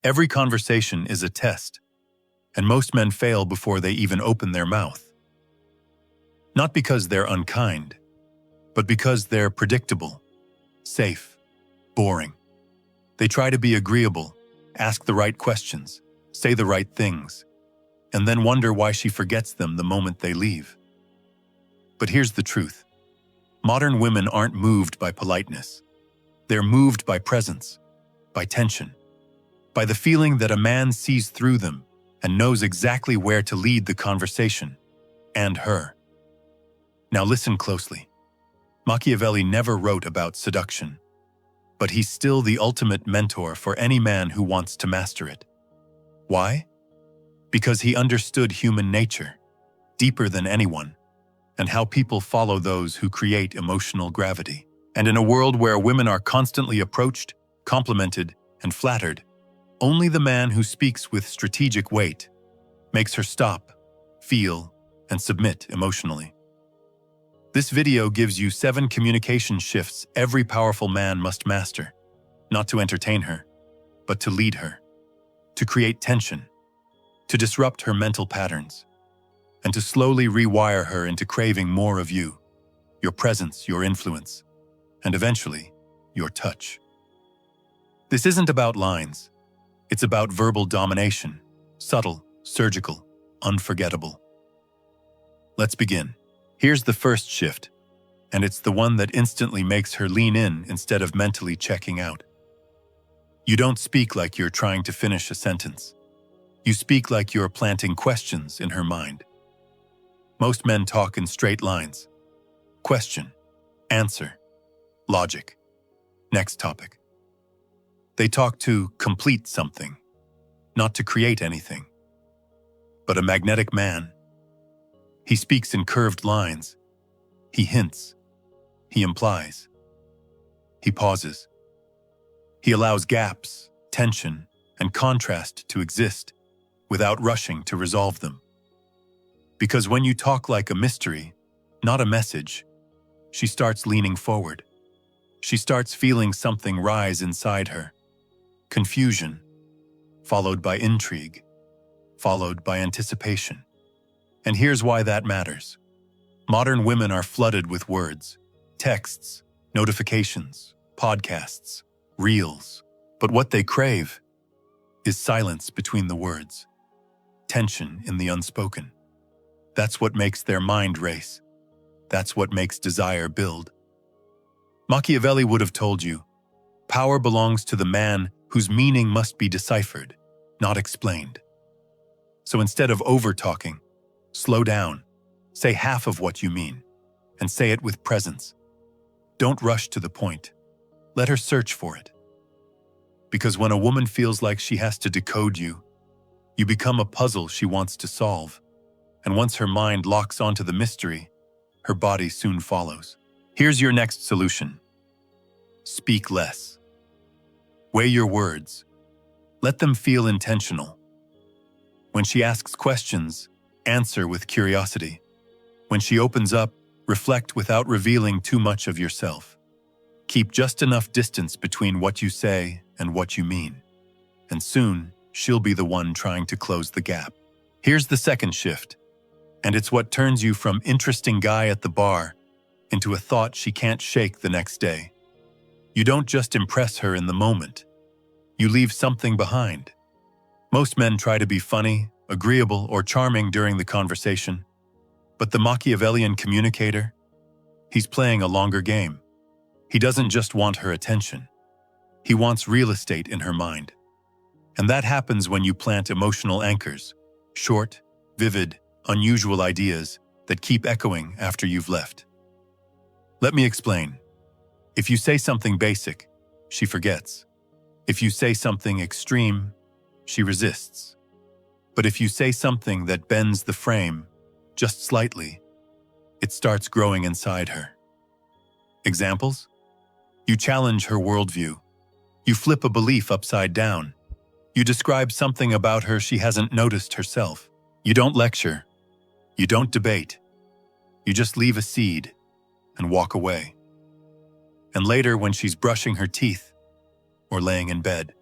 Every conversation is a test, and most men fail before they even open their mouth. Not because they're unkind, but because they're predictable, safe, boring. They try to be agreeable, ask the right questions, say the right things, and then wonder why she forgets them the moment they leave. But here's the truth. Modern women aren't moved by politeness. They're moved by presence, by tension, by the feeling that a man sees through them and knows exactly where to lead the conversation, and her. Now listen closely. Machiavelli never wrote about seduction, but he's still the ultimate mentor for any man who wants to master it. Why? Because he understood human nature, deeper than anyone, and how people follow those who create emotional gravity. And in a world where women are constantly approached, complimented, and flattered, only the man who speaks with strategic weight makes her stop, feel, and submit emotionally. This video gives you 7 communication shifts every powerful man must master, not to entertain her, but to lead her, to create tension, to disrupt her mental patterns, and to slowly rewire her into craving more of you, your presence, your influence, and eventually, your touch. This isn't about lines. It's about verbal domination, subtle, surgical, unforgettable. Let's begin. Here's the first shift, and it's the one that instantly makes her lean in instead of mentally checking out. You don't speak like you're trying to finish a sentence. You speak like you're planting questions in her mind. Most men talk in straight lines. Question, answer, logic. Next topic. They talk to complete something, not to create anything. But a magnetic man, he speaks in curved lines. He hints. He implies. He pauses. He allows gaps, tension, and contrast to exist without rushing to resolve them. Because when you talk like a mystery, not a message, she starts leaning forward. She starts feeling something rise inside her. Confusion, followed by intrigue, followed by anticipation. And here's why that matters. Modern women are flooded with words, texts, notifications, podcasts, reels. But what they crave is silence between the words, tension in the unspoken. That's what makes their mind race. That's what makes desire build. Machiavelli would have told you, power belongs to the man whose meaning must be deciphered, not explained. So instead of over-talking, slow down, say half of what you mean, and say it with presence. Don't rush to the point. Let her search for it. Because when a woman feels like she has to decode you, you become a puzzle she wants to solve. And once her mind locks onto the mystery, her body soon follows. Here's your next solution. Speak less. Weigh your words. Let them feel intentional. When she asks questions, answer with curiosity. When she opens up, reflect without revealing too much of yourself. Keep just enough distance between what you say and what you mean. And soon, she'll be the one trying to close the gap. Here's the second shift. And it's what turns you from interesting guy at the bar into a thought she can't shake the next day. You don't just impress her in the moment. You leave something behind. Most men try to be funny, agreeable, or charming during the conversation. But the Machiavellian communicator, he's playing a longer game. He doesn't just want her attention. He wants real estate in her mind. And that happens when you plant emotional anchors, short, vivid, unusual ideas that keep echoing after you've left. Let me explain. If you say something basic, she forgets. If you say something extreme, she resists. But if you say something that bends the frame, just slightly, it starts growing inside her. Examples? You challenge her worldview. You flip a belief upside down. You describe something about her she hasn't noticed herself. You don't lecture. You don't debate. You just leave a seed and walk away. And later, when she's brushing her teeth or laying in bed,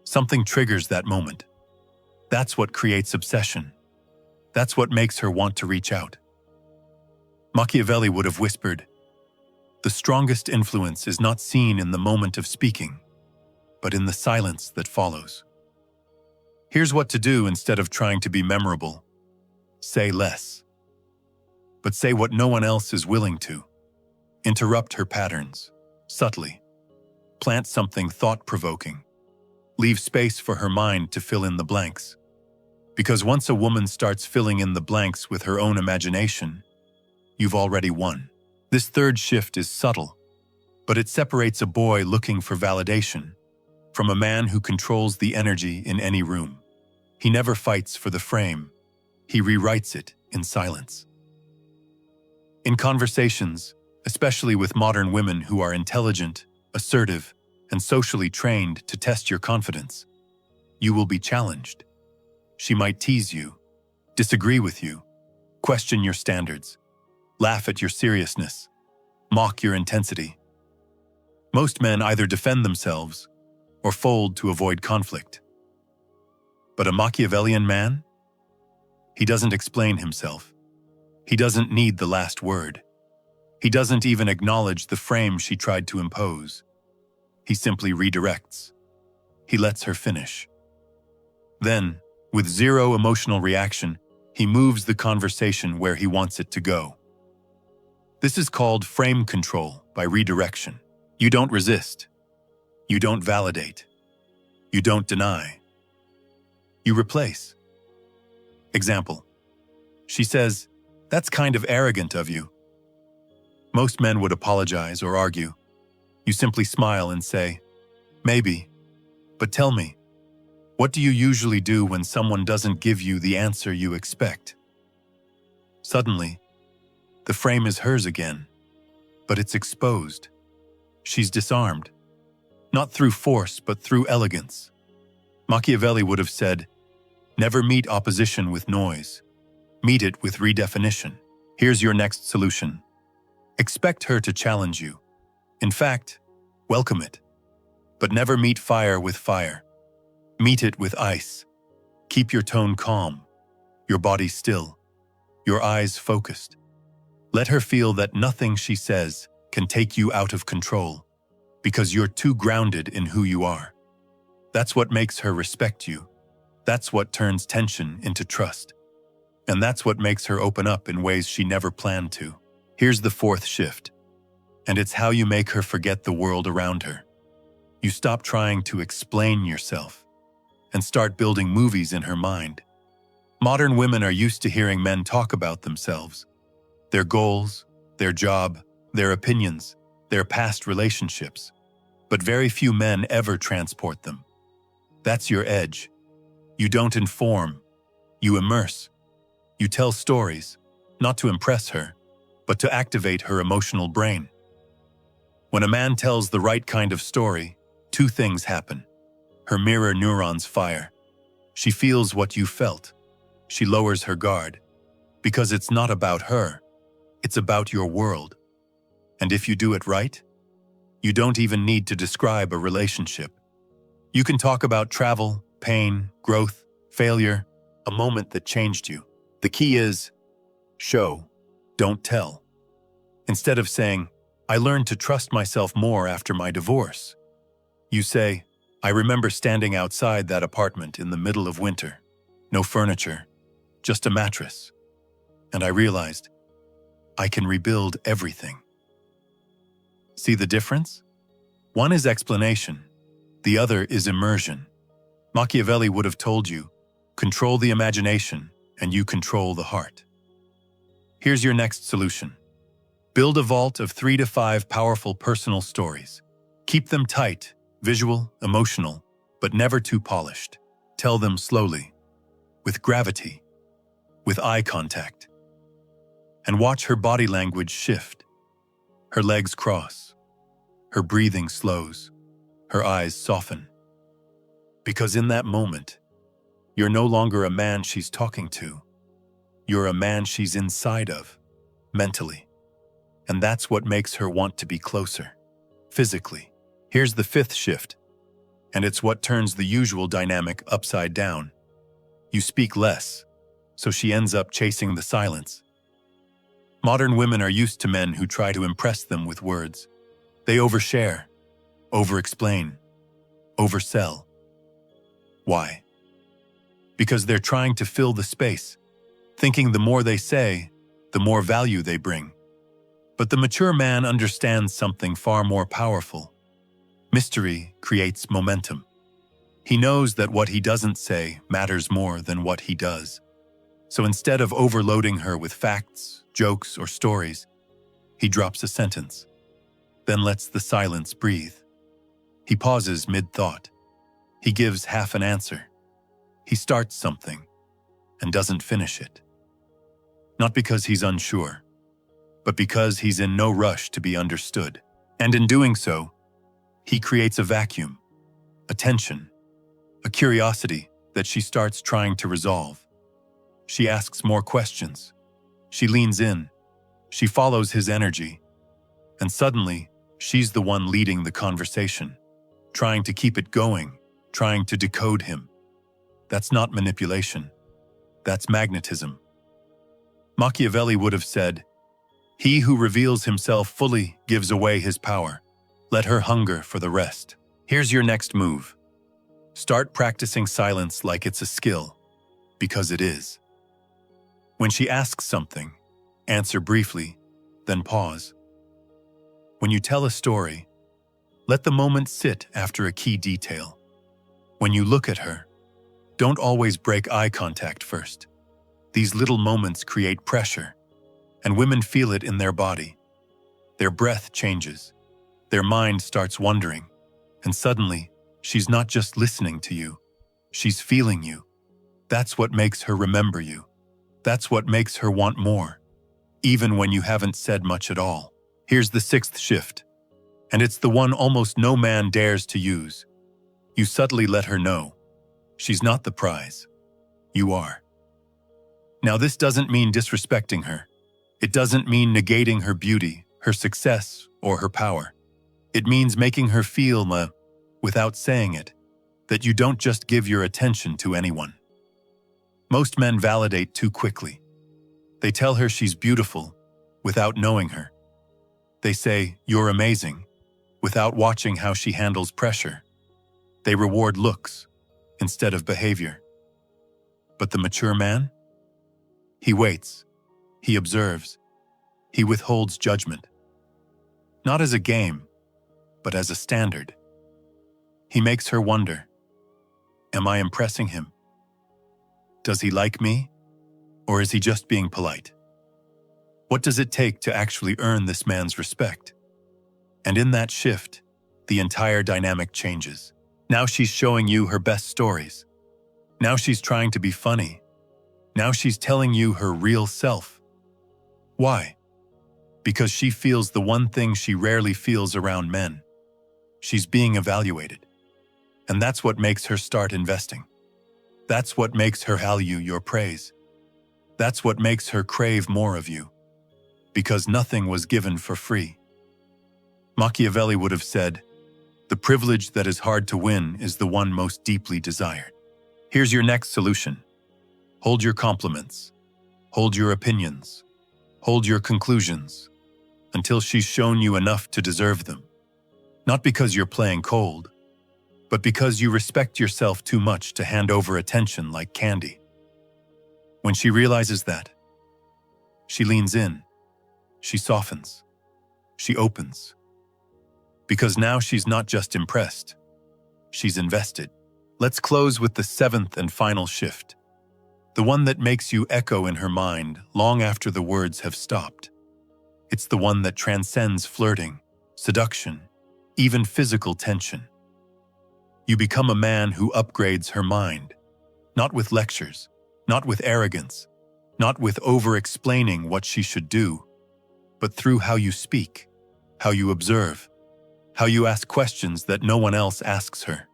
Something triggers that moment. That's what creates obsession. That's what makes her want to reach out. Machiavelli would have whispered, "The strongest influence is not seen in the moment of speaking, but in the silence that follows." Here's what to do instead of trying to be memorable. Say less. But say what no one else is willing to. Interrupt her patterns, subtly. Plant something thought-provoking. Leave space for her mind to fill in the blanks. Because once a woman starts filling in the blanks with her own imagination, you've already won. This third shift is subtle, but it separates a boy looking for validation from a man who controls the energy in any room. He never fights for the frame. He rewrites it in silence. In conversations, especially with modern women who are intelligent, assertive, and socially trained to test your confidence, you will be challenged. She might tease you, disagree with you, question your standards, laugh at your seriousness, mock your intensity. Most men either defend themselves or fold to avoid conflict. But a Machiavellian man? He doesn't explain himself. He doesn't need the last word. He doesn't even acknowledge the frame she tried to impose. He simply redirects. He lets her finish. Then, with zero emotional reaction, he moves the conversation where he wants it to go. This is called frame control by redirection. You don't resist. You don't validate. You don't deny. You replace. Example. She says, "That's kind of arrogant of you." Most men would apologize or argue. You simply smile and say, "Maybe, but tell me, what do you usually do when someone doesn't give you the answer you expect?" Suddenly, the frame is hers again, but it's exposed. She's disarmed, not through force but through elegance. Machiavelli would have said, "Never meet opposition with noise. Meet it with redefinition." Here's your next solution. Expect her to challenge you. In fact, welcome it. But never meet fire with fire. Meet it with ice. Keep your tone calm, your body still, your eyes focused. Let her feel that nothing she says can take you out of control, because you're too grounded in who you are. That's what makes her respect you. That's what turns tension into trust. And that's what makes her open up in ways she never planned to. Here's the fourth shift, and it's how you make her forget the world around her. You stop trying to explain yourself and start building movies in her mind. Modern women are used to hearing men talk about themselves, their goals, their job, their opinions, their past relationships, but very few men ever transport them. That's your edge. You don't inform, you immerse. You tell stories, not to impress her, but to activate her emotional brain. When a man tells the right kind of story, two things happen. Her mirror neurons fire. She feels what you felt. She lowers her guard. Because it's not about her, it's about your world. And if you do it right, you don't even need to describe a relationship. You can talk about travel, pain, growth, failure, a moment that changed you. The key is, show, don't tell. Instead of saying, "I learned to trust myself more after my divorce," you say, "I remember standing outside that apartment in the middle of winter. No furniture, just a mattress. And I realized, I can rebuild everything." See the difference? One is explanation, the other is immersion. Machiavelli would have told you, control the imagination and you control the heart. Here's your next solution. Build a vault of 3 to 5 powerful personal stories. Keep them tight, visual, emotional, but never too polished. Tell them slowly, with gravity, with eye contact. And watch her body language shift. Her legs cross. Her breathing slows. Her eyes soften. Because in that moment, you're no longer a man she's talking to. You're a man she's inside of, mentally. And that's what makes her want to be closer, physically. Here's the fifth shift. And it's what turns the usual dynamic upside down. You speak less, so she ends up chasing the silence. Modern women are used to men who try to impress them with words. They overshare, over-explain, oversell. Why? Because they're trying to fill the space, thinking the more they say, the more value they bring. But the mature man understands something far more powerful. Mystery creates momentum. He knows that what he doesn't say matters more than what he does. So instead of overloading her with facts, jokes, or stories, he drops a sentence, then lets the silence breathe. He pauses mid-thought. He gives half an answer. He starts something and doesn't finish it. Not because he's unsure, but because he's in no rush to be understood. And in doing so, he creates a vacuum, a tension, a curiosity that she starts trying to resolve. She asks more questions. She leans in. She follows his energy. And suddenly, she's the one leading the conversation, trying to keep it going, trying to decode him. That's not manipulation. That's magnetism. Machiavelli would have said, "He who reveals himself fully gives away his power. Let her hunger for the rest." Here's your next move. Start practicing silence like it's a skill, because it is. When she asks something, answer briefly, then pause. When you tell a story, let the moment sit after a key detail. When you look at her, don't always break eye contact first. These little moments create pressure, and women feel it in their body. Their breath changes. Their mind starts wandering, and suddenly, she's not just listening to you, she's feeling you. That's what makes her remember you. That's what makes her want more, even when you haven't said much at all. Here's the sixth shift, and it's the one almost no man dares to use. You subtly let her know. She's not the prize. You are. Now, this doesn't mean disrespecting her. It doesn't mean negating her beauty, her success, or her power. It means making her feel, without saying it, that you don't just give your attention to anyone. Most men validate too quickly. They tell her she's beautiful without knowing her. They say, "You're amazing," without watching how she handles pressure. They reward looks instead of behavior. But the mature man? He waits. He observes. He withholds judgment. Not as a game, but as a standard. He makes her wonder, am I impressing him? Does he like me? Or is he just being polite? What does it take to actually earn this man's respect? And in that shift, the entire dynamic changes. Now she's showing you her best stories. Now she's trying to be funny. Now she's telling you her real self. Why? Because she feels the one thing she rarely feels around men. She's being evaluated. And that's what makes her start investing. That's what makes her value your praise. That's what makes her crave more of you. Because nothing was given for free. Machiavelli would have said, "The privilege that is hard to win is the one most deeply desired." Here's your next solution. Hold your compliments. Hold your opinions. Hold your conclusions until she's shown you enough to deserve them. Not because you're playing cold, but because you respect yourself too much to hand over attention like candy. When she realizes that, she leans in, she softens, she opens. Because now she's not just impressed, she's invested. Let's close with the seventh and final shift, the one that makes you echo in her mind long after the words have stopped. It's the one that transcends flirting, seduction, even physical tension. You become a man who upgrades her mind, not with lectures, not with arrogance, not with over-explaining what she should do, but through how you speak, how you observe, how you ask questions that no one else asks her,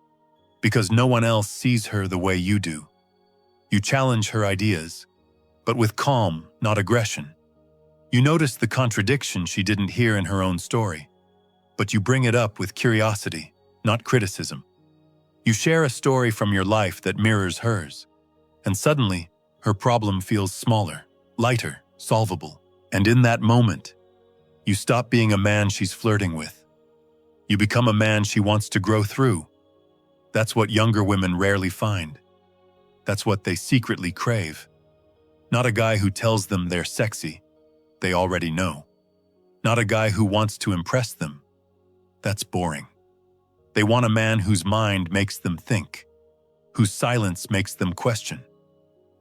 because no one else sees her the way you do. You challenge her ideas, but with calm, not aggression. You notice the contradiction she didn't hear in her own story, but you bring it up with curiosity, not criticism. You share a story from your life that mirrors hers, and suddenly, her problem feels smaller, lighter, solvable. And in that moment, you stop being a man she's flirting with. You become a man she wants to grow through. That's what younger women rarely find. That's what they secretly crave. Not a guy who tells them they're sexy. They already know. Not a guy who wants to impress them. That's boring. They want a man whose mind makes them think, whose silence makes them question,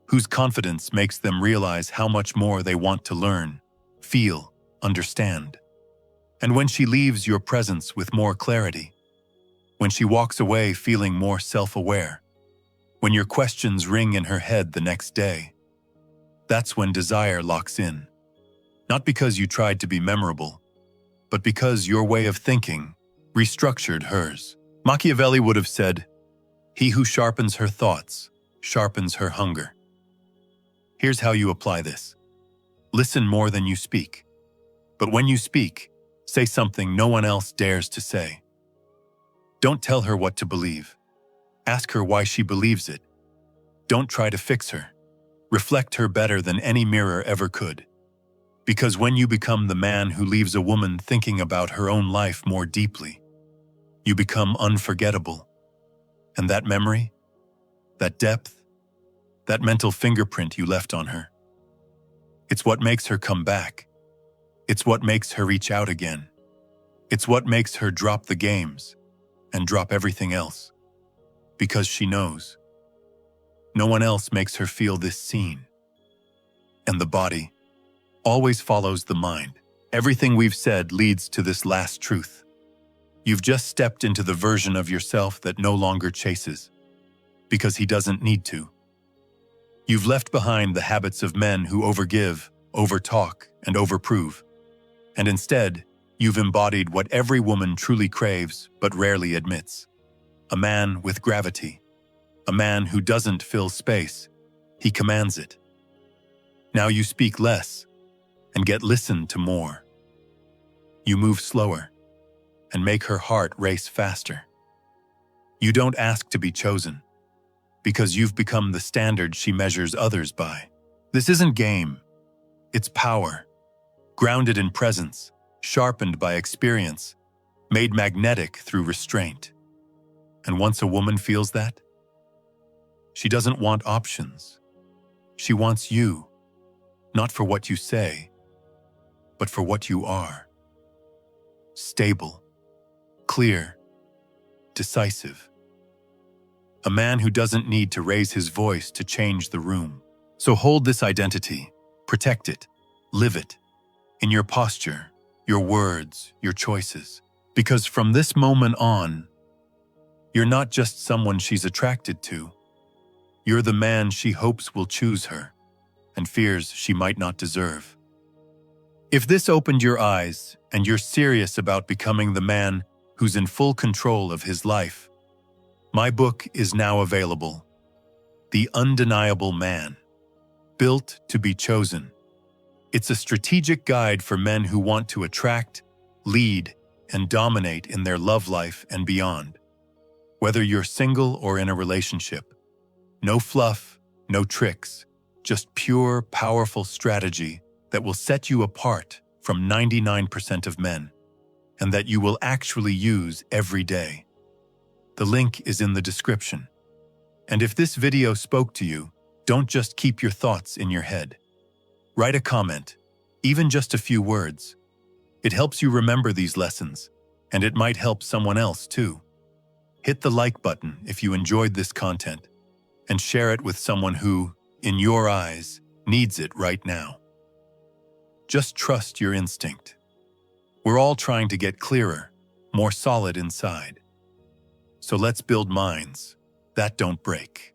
whose confidence makes them realize how much more they want to learn, feel, understand. And when she leaves your presence with more clarity, when she walks away feeling more self-aware, when your questions ring in her head the next day, that's when desire locks in. Not because you tried to be memorable, but because your way of thinking restructured hers. Machiavelli would have said, "He who sharpens her thoughts sharpens her hunger." Here's how you apply this. Listen more than you speak. But when you speak, say something no one else dares to say. Don't tell her what to believe. Ask her why she believes it. Don't try to fix her. Reflect her better than any mirror ever could. Because when you become the man who leaves a woman thinking about her own life more deeply, you become unforgettable. And that memory, that depth, that mental fingerprint you left on her, it's what makes her come back. It's what makes her reach out again. It's what makes her drop the games and drop everything else. Because she knows. No one else makes her feel this seen. And the body always follows the mind. Everything we've said leads to this last truth. You've just stepped into the version of yourself that no longer chases, because he doesn't need to. You've left behind the habits of men who overgive, overtalk, and overprove. And instead, you've embodied what every woman truly craves but rarely admits. A man with gravity. A man who doesn't fill space. He commands it. Now you speak less and get listened to more. You move slower and make her heart race faster. You don't ask to be chosen because you've become the standard she measures others by. This isn't game. It's power. Grounded in presence, sharpened by experience, made magnetic through restraint. And once a woman feels that, she doesn't want options. She wants you, not for what you say, but for what you are. Stable, clear, decisive. A man who doesn't need to raise his voice to change the room. So hold this identity, protect it, live it, in your posture, your words, your choices. Because from this moment on, you're not just someone she's attracted to. You're the man she hopes will choose her and fears she might not deserve. If this opened your eyes and you're serious about becoming the man who's in full control of his life, my book is now available. The Undeniable Man, Built to be Chosen. It's a strategic guide for men who want to attract, lead, and dominate in their love life and beyond. Whether you're single or in a relationship, no fluff, no tricks, just pure, powerful strategy that will set you apart from 99% of men, and that you will actually use every day. The link is in the description. And if this video spoke to you, don't just keep your thoughts in your head. Write a comment, even just a few words. It helps you remember these lessons, and it might help someone else too. Hit the like button if you enjoyed this content, and share it with someone who, in your eyes, needs it right now. Just trust your instinct. We're all trying to get clearer, more solid inside. So let's build minds that don't break.